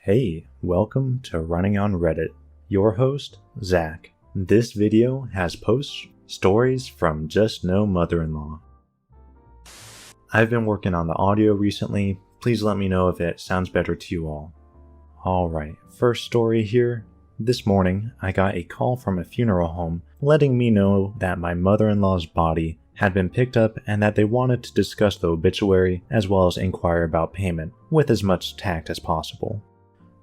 Hey, welcome to Running on Reddit. Your host, Zach. This video has posts, stories from Just Know Mother In Law. I've been working on the audio recently. Please let me know if it sounds better to you all. Alright, first story here. This morning, I got a call from a funeral home letting me know that my mother-in-law's body had been picked up and that they wanted to discuss the obituary as well as inquire about payment with as much tact as possible.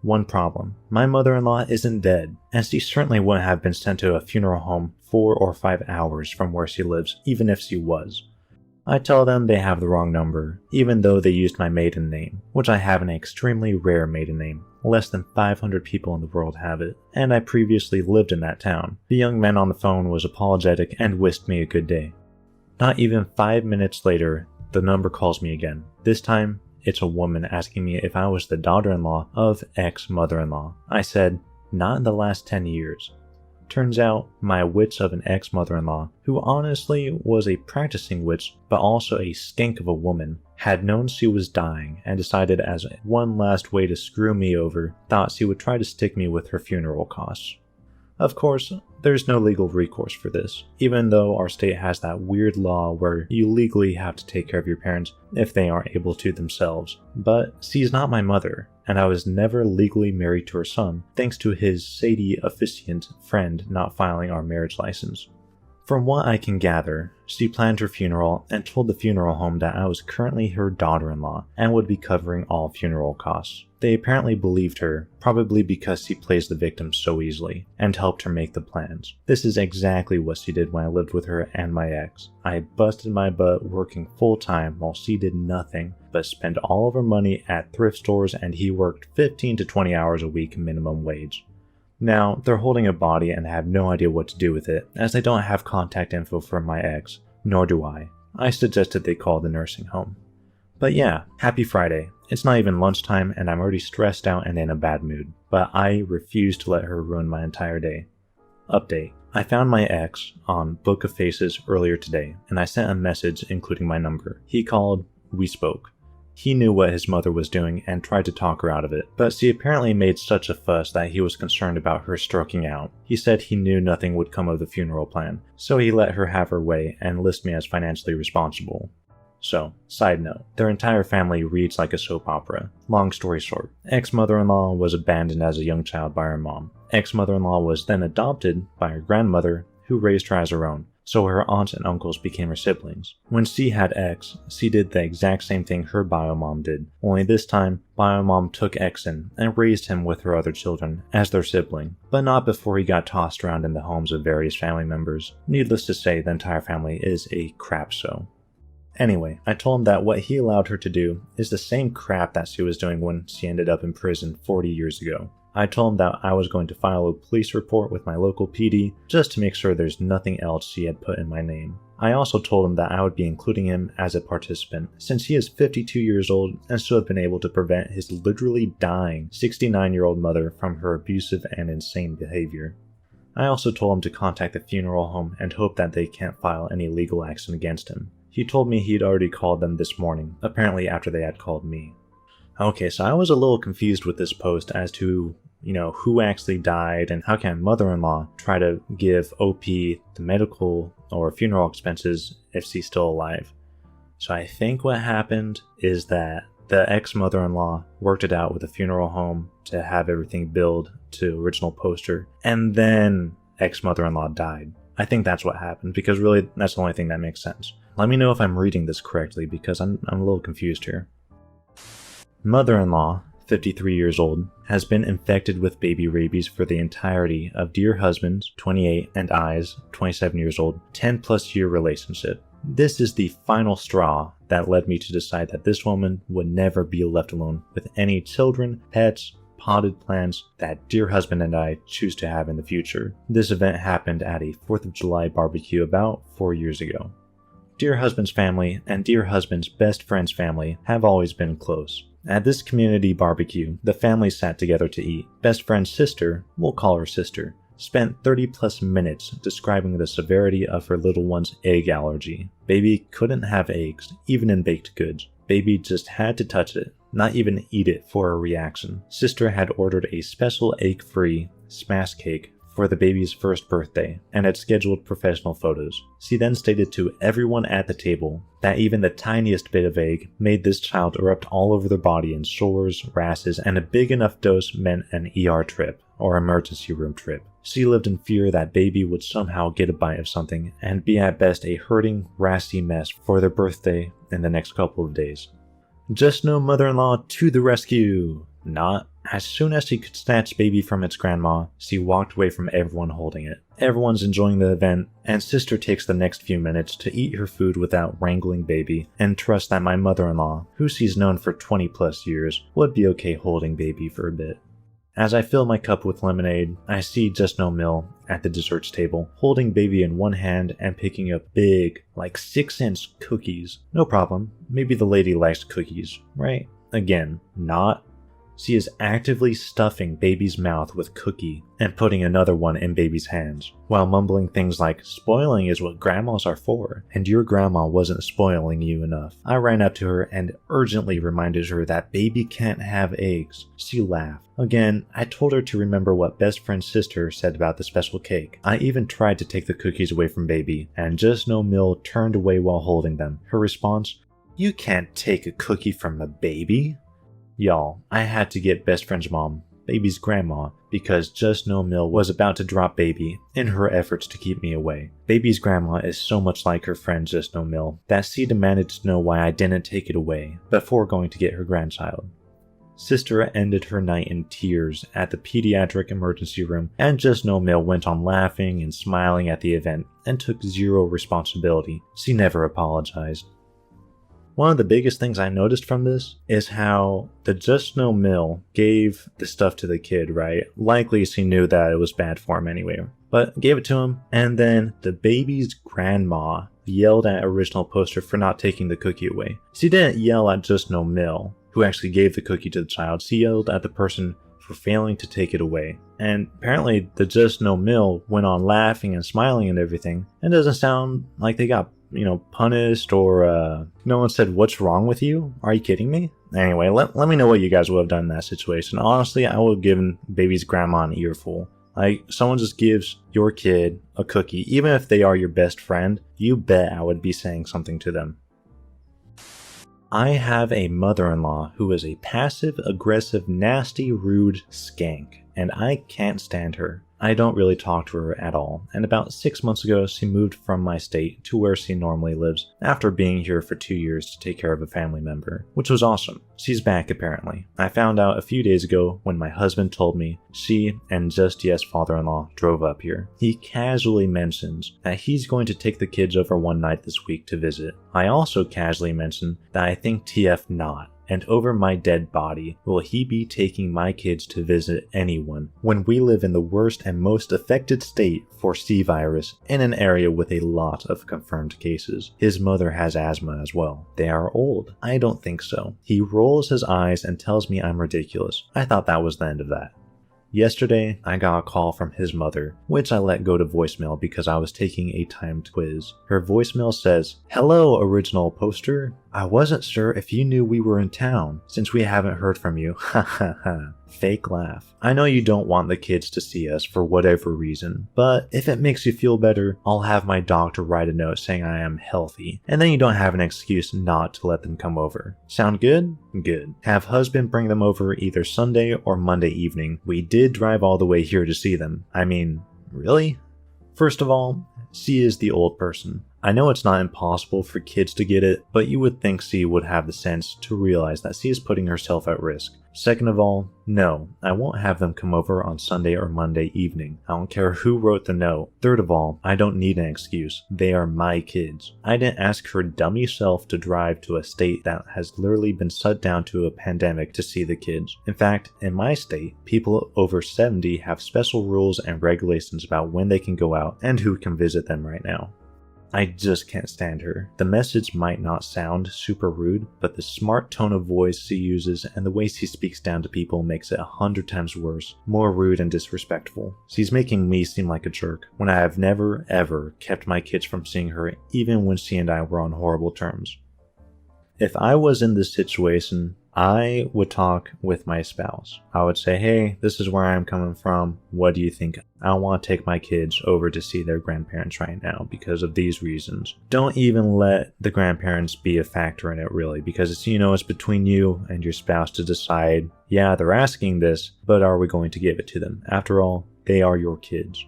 One problem, my mother-in-law isn't dead, and she certainly wouldn't have been sent to a funeral home 4 or 5 hours from where she lives, even if she was. I tell them they have the wrong number, even though they used my maiden name, which I have an extremely rare maiden name. Less than 500 people in the world have it, and I previously lived in that town. The young man on the phone was apologetic and wished me a good day. Not even 5 minutes later, the number calls me again. This time, it's a woman asking me if I was the daughter-in-law of ex-mother-in-law. I said, not in the last 10 years. Turns out, my witch of an ex-mother-in-law, who honestly was a practicing witch, but also a skink of a woman, had known she was dying and decided as one last way to screw me over, thought she would try to stick me with her funeral costs. Of course, there's no legal recourse for this, even though our state has that weird law where you legally have to take care of your parents if they aren't able to themselves. But she's not my mother, and I was never legally married to her son, thanks to his Sadie officiant friend not filing our marriage license. From what I can gather, she planned her funeral and told the funeral home that I was currently her daughter-in-law and would be covering all funeral costs. They apparently believed her, probably because she plays the victim so easily, and helped her make the plans. This is exactly what she did when I lived with her and my ex. I busted my butt working full-time while she did nothing but spend all of her money at thrift stores, and he worked 15 to 20 hours a week minimum wage. Now, they're holding a body and have no idea what to do with it, as they don't have contact info from my ex, nor do I. I suggested they call the nursing home. But yeah, happy Friday. It's not even lunchtime and I'm already stressed out and in a bad mood, but I refuse to let her ruin my entire day. Update. I found my ex on Book of Faces earlier today, and I sent a message including my number. He called, we spoke. He knew what his mother was doing and tried to talk her out of it, but she apparently made such a fuss that he was concerned about her stroking out. He said he knew nothing would come of the funeral plan, so he let her have her way and list me as financially responsible. So, side note, their entire family reads like a soap opera. Long story short, ex-mother-in-law was abandoned as a young child by her mom. Ex-mother-in-law was then adopted by her grandmother, who raised her as her own, so her aunts and uncles became her siblings. When she had X, she did the exact same thing her bio-mom did, only this time, bio-mom took X in and raised him with her other children as their sibling, but not before he got tossed around in the homes of various family members. Needless to say, the entire family is a crap show. Anyway, I told him that what he allowed her to do is the same crap that she was doing when she ended up in prison 40 years ago. I told him that I was going to file a police report with my local PD just to make sure there's nothing else she had put in my name. I also told him that I would be including him as a participant, since he is 52 years old and should have been able to prevent his literally dying 69-year-old mother from her abusive and insane behavior. I also told him to contact the funeral home and hope that they can't file any legal action against him. He told me he'd already called them this morning, apparently after they had called me. Okay, so I was a little confused with this post as to, who actually died and how can mother-in-law try to give OP the medical or funeral expenses if she's still alive. So I think what happened is that the ex-mother-in-law worked it out with the funeral home to have everything billed to original poster, and then ex-mother-in-law died. I think that's what happened, because really that's the only thing that makes sense. Let me know if I'm reading this correctly, because I'm a little confused here. Mother-in-law, 53 years old, has been infected with baby rabies for the entirety of dear husband's, 28, and I's, 27 years old, 10+ year relationship. This is the final straw that led me to decide that this woman would never be left alone with any children, pets, potted plants that dear husband and I choose to have in the future. This event happened at a 4th of July barbecue about 4 years ago. Dear husband's family and dear husband's best friend's family have always been close. At this community barbecue, the family sat together to eat. Best friend's sister, we'll call her sister, spent 30+ minutes describing the severity of her little one's egg allergy. Baby couldn't have eggs, even in baked goods. Baby just had to touch it. not even eat it for a reaction. Sister had ordered a special egg-free smash cake for the baby's first birthday and had scheduled professional photos. She then stated to everyone at the table that even the tiniest bit of egg made this child erupt all over their body in sores, rashes, and a big enough dose meant an ER trip or emergency room trip. She lived in fear that baby would somehow get a bite of something and be at best a hurting, rashy mess for their birthday in the next couple of days. Just no mother-in-law to the rescue! Not. As soon as she could snatch baby from its grandma, she walked away from everyone holding it. Everyone's enjoying the event, and sister takes the next few minutes to eat her food without wrangling baby, and trust that my mother-in-law, who she's known for 20 plus years, would be okay holding baby for a bit. As I fill my cup with lemonade, I see JUSTNOMIL at the desserts table, holding baby in one hand and picking up big, like 6-inch cookies. No problem, maybe the lady likes cookies, right? Again, not. She is actively stuffing baby's mouth with cookie and putting another one in baby's hands, while mumbling things like, "Spoiling is what grandmas are for, and your grandma wasn't spoiling you enough." I ran up to her and urgently reminded her that baby can't have eggs. She laughed. Again, I told her to remember what best friend's sister said about the special cake. I even tried to take the cookies away from baby, and JUSTNOMIL turned away while holding them. Her response, "You can't take a cookie from a baby." Y'all, I had to get best friend's mom, baby's grandma, because JUSTNOMIL was about to drop baby in her efforts to keep me away. Baby's grandma is so much like her friend JUSTNOMIL that she demanded to know why I didn't take it away before going to get her grandchild. Sister ended her night in tears at the pediatric emergency room, and JUSTNOMIL went on laughing and smiling at the event and took zero responsibility. She never apologized. One of the biggest things I noticed from this is how the JUSTNOMIL gave the stuff to the kid, right? Likely she knew that it was bad for him anyway, but gave it to him, and then the baby's grandma yelled at original poster for not taking the cookie away. She didn't yell at JUSTNOMIL, who actually gave the cookie to the child. She yelled at the person for failing to take it away. And apparently the JUSTNOMIL went on laughing and smiling and everything, and doesn't sound like they got punished or no one said, "What's wrong with you? Are you kidding me?" Anyway, let me know what you guys would have done in that situation. Honestly, I would have given baby's grandma an earful. Like, someone just gives your kid a cookie, even if they are your best friend, you bet I would be saying something to them. I have a mother-in-law who is a passive, aggressive, nasty, rude skank, and I can't stand her. I don't really talk to her at all, and about 6 months ago she moved from my state to where she normally lives after being here for 2 years to take care of a family member, which was awesome. She's back apparently. I found out a few days ago when my husband told me she and Just Yes father-in-law drove up here. He casually mentions that he's going to take the kids over one night this week to visit. I also casually mentioned that I think TF not. And over my dead body, will he be taking my kids to visit anyone when we live in the worst and most affected state for C virus in an area with a lot of confirmed cases? His mother has asthma as well. They are old. I don't think so. He rolls his eyes and tells me I'm ridiculous. I thought that was the end of that. Yesterday, I got a call from his mother, which I let go to voicemail because I was taking a timed quiz. Her voicemail says, "Hello, original poster. I wasn't sure if you knew we were in town, since we haven't heard from you. Ha ha ha." Fake laugh. I know you don't want the kids to see us for whatever reason, but if it makes you feel better, I'll have my doctor write a note saying I am healthy, and then you don't have an excuse not to let them come over. Sound good? Good. Have husband bring them over either Sunday or Monday evening. We did drive all the way here to see them. I mean, really? First of all, she is the old person. I know it's not impossible for kids to get it, but you would think she would have the sense to realize that she is putting herself at risk. Second of all, no, I won't have them come over on Sunday or Monday evening. I don't care who wrote the note. Third of all, I don't need an excuse. They are my kids. I didn't ask her dummy self to drive to a state that has literally been shut down to a pandemic to see the kids. In fact, in my state, people over 70 have special rules and regulations about when they can go out and who can visit them right now. I just can't stand her. The message might not sound super rude, but the smart tone of voice she uses and the way she speaks down to people makes it 100 times worse, more rude and disrespectful. She's making me seem like a jerk, when I have never, ever kept my kids from seeing her, even when she and I were on horrible terms. If I was in this situation, I would talk with my spouse. I would say, hey, this is where I'm coming from. What do you think? I want to take my kids over to see their grandparents right now because of these reasons. Don't even let the grandparents be a factor in it, really, because it's between you and your spouse to decide, yeah, they're asking this, but are we going to give it to them? After all, they are your kids.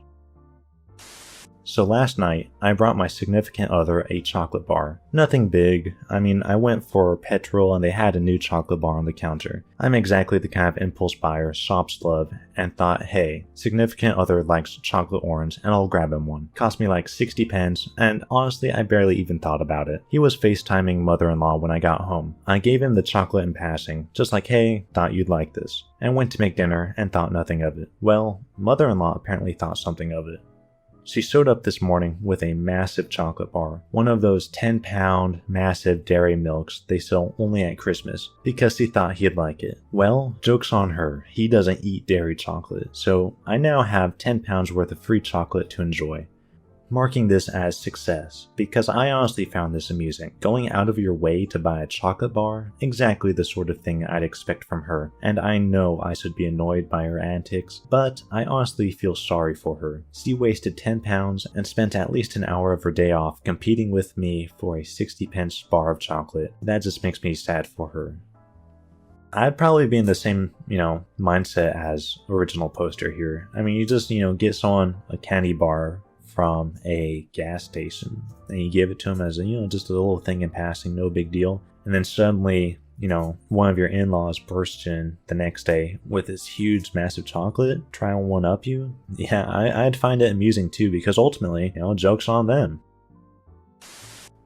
So last night, I brought my significant other a chocolate bar. Nothing big. I went for petrol and they had a new chocolate bar on the counter. I'm exactly the kind of impulse buyer shops love and thought, hey, significant other likes chocolate orange and I'll grab him one. Cost me like 60 pence and honestly I barely even thought about it. He was Facetiming Mother-in-Law when I got home. I gave him the chocolate in passing, just like, hey, thought you'd like this. And went to make dinner and thought nothing of it. Well, Mother-in-Law apparently thought something of it. She showed up this morning with a massive chocolate bar, one of those 10-pound massive dairy milks they sell only at Christmas, because she thought he'd like it. Well, joke's on her, he doesn't eat dairy chocolate, so I now have 10 pounds worth of free chocolate to enjoy. Marking this as success, because I honestly found this amusing. Going out of your way to buy a chocolate bar, exactly the sort of thing I'd expect from her, and I know I should be annoyed by her antics, but I honestly feel sorry for her. She wasted 10 pounds and spent at least an hour of her day off competing with me for a 60-pence bar of chocolate. That just makes me sad for her. I'd probably be in the same, mindset as original poster here. You just, get someone a candy bar from a gas station and you give it to him as just a little thing in passing, no big deal, and then suddenly one of your in-laws bursts in the next day with this huge massive chocolate, try and one up you. Yeah, I'd find it amusing too, because ultimately joke's on them.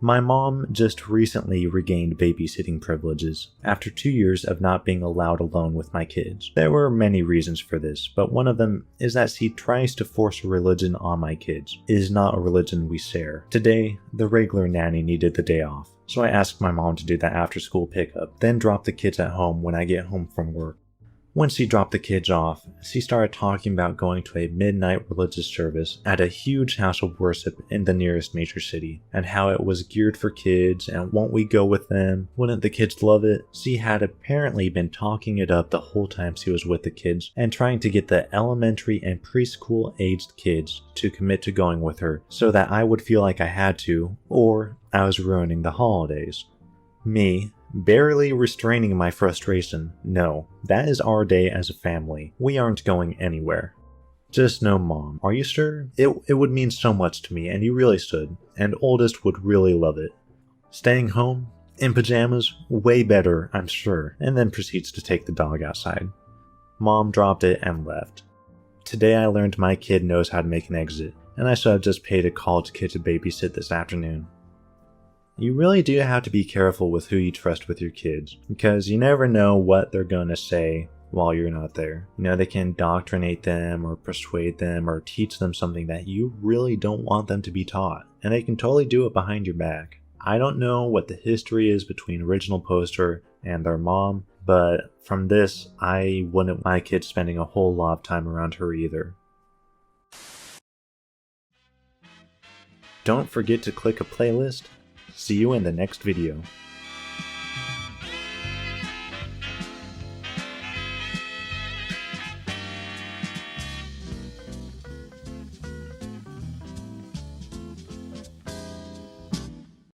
My mom just recently regained babysitting privileges after 2 years of not being allowed alone with my kids. There were many reasons for this, but one of them is that she tries to force a religion on my kids. It is not a religion we share. Today, the regular nanny needed the day off, so I asked my mom to do that after school pickup, then drop the kids at home when I get home from work. When she dropped the kids off, she started talking about going to a midnight religious service at a huge house of worship in the nearest major city, and how it was geared for kids and won't we go with them? Wouldn't the kids love it? She had apparently been talking it up the whole time she was with the kids and trying to get the elementary and preschool aged kids to commit to going with her so that I would feel like I had to, or I was ruining the holidays. Me, barely restraining my frustration. No, that is our day as a family. We aren't going anywhere. Just no, Mom. Are you sure? It would mean so much to me, and you really should. And oldest would really love it. Staying home? In pajamas? Way better, I'm sure. And then proceeds to take the dog outside. Mom dropped it and left. Today I learned my kid knows how to make an exit, and I should have just paid a college kid to babysit this afternoon. You really do have to be careful with who you trust with your kids, because you never know what they're going to say while you're not there. They can indoctrinate them or persuade them or teach them something that you really don't want them to be taught, and they can totally do it behind your back. I don't know what the history is between original poster and their mom, but from this, I wouldn't want my kids spending a whole lot of time around her either. Don't forget to click a playlist. See you in the next video.